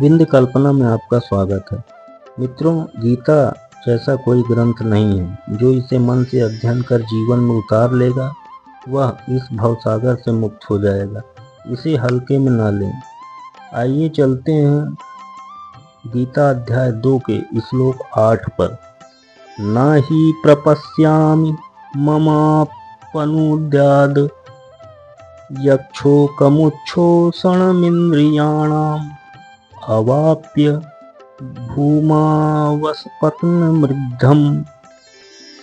विंध्य कल्पना में आपका स्वागत है। मित्रों, गीता जैसा कोई ग्रंथ नहीं है। जो इसे मन से अध्ययन कर जीवन में उतार लेगा वह इस भवसागर से मुक्त हो जाएगा। इसे हल्के में ना लें। आइए चलते हैं गीता अध्याय 2 के श्लोक 8 पर। न ही प्रपश्यामि ममापनुद्याद् यक्षोकमुच्छोषणमिन्द्रियाणाम् अवाप्य भूमावसपत्नमृद्धम्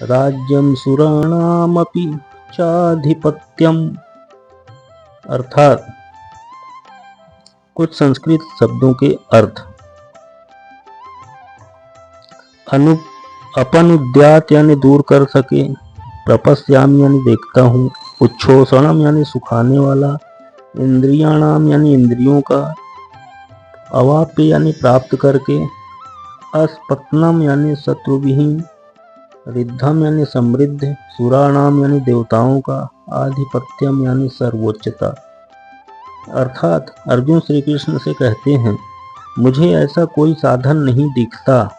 राज्यं सुराणामपि चाधिपत्यम्। अर्थात कुछ संस्कृत शब्दों के अर्थ। अपनुद्यात यानी दूर कर सके, प्रपश्यामि यानी देखता हूँ, उच्छोषणम यानी सुखाने वाला, इंद्रियाणाम यानी इंद्रियों का, अवाप्य यानी प्राप्त करके, अस्पत्नम यानी शत्रुविहीन, रिद्धम यानी समृद्ध, सुराणाम यानी देवताओं का, आधिपत्यम यानी सर्वोच्चता। अर्थात अर्जुन श्री कृष्ण से कहते हैं, मुझे ऐसा कोई साधन नहीं दिखता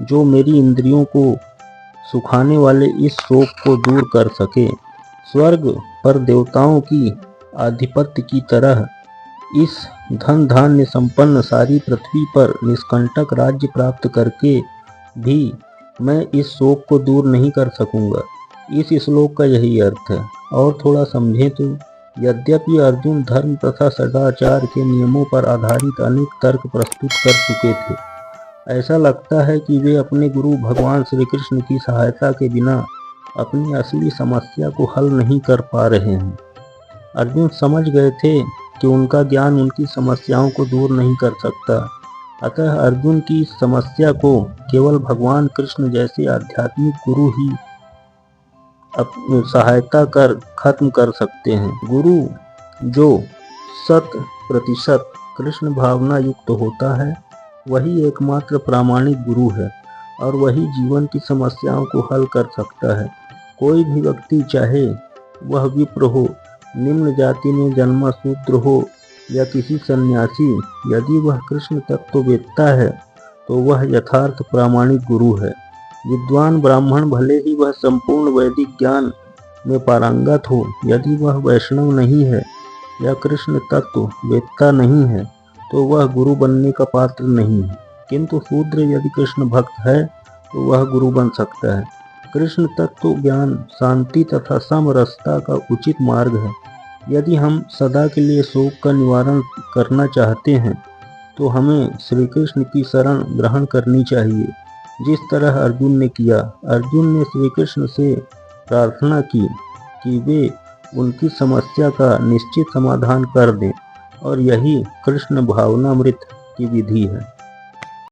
जो मेरी इंद्रियों को सुखाने वाले इस शोक को दूर कर सके। स्वर्ग पर देवताओं की आधिपत्य की तरह इस धन धान्य संपन्न सारी पृथ्वी पर निष्कंटक राज्य प्राप्त करके भी मैं इस शोक को दूर नहीं कर सकूंगा। इस श्लोक का यही अर्थ है। और थोड़ा समझें तो यद्यपि अर्जुन धर्म तथा सदाचार के नियमों पर आधारित अनेक तर्क प्रस्तुत कर चुके थे, ऐसा लगता है कि वे अपने गुरु भगवान श्री कृष्ण की सहायता के बिना अपनी असली समस्या को हल नहीं कर पा रहे हैं। अर्जुन समझ गए थे कि उनका ज्ञान उनकी समस्याओं को दूर नहीं कर सकता। अतः अर्जुन की इस समस्या को केवल भगवान कृष्ण जैसे आध्यात्मिक गुरु ही सहायता कर खत्म कर सकते हैं। गुरु जो 100% कृष्ण भावना युक्त होता है वही एकमात्र प्रामाणिक गुरु है और वही जीवन की समस्याओं को हल कर सकता है। कोई भी व्यक्ति, चाहे वह विप्र हो, निम्न जाति में जन्मा शूद्र हो या किसी सन्यासी, यदि वह कृष्ण तत्व वेत्ता है तो वह यथार्थ प्रामाणिक गुरु है। विद्वान ब्राह्मण भले ही वह संपूर्ण वैदिक ज्ञान में पारंगत हो, यदि वह वैष्णव नहीं है या कृष्ण तत्व वेत्ता नहीं है तो वह गुरु बनने का पात्र नहीं है। किंतु शूद्र यदि कृष्ण भक्त है तो वह गुरु बन सकता है। कृष्ण तत्व ज्ञान शांति तथा समरसता का उचित मार्ग है। यदि हम सदा के लिए शोक का निवारण करना चाहते हैं तो हमें श्री कृष्ण की शरण ग्रहण करनी चाहिए, जिस तरह अर्जुन ने किया। अर्जुन ने श्री कृष्ण से प्रार्थना की कि वे उनकी समस्या का निश्चित समाधान कर दें, और यही कृष्ण भावनामृत की विधि है।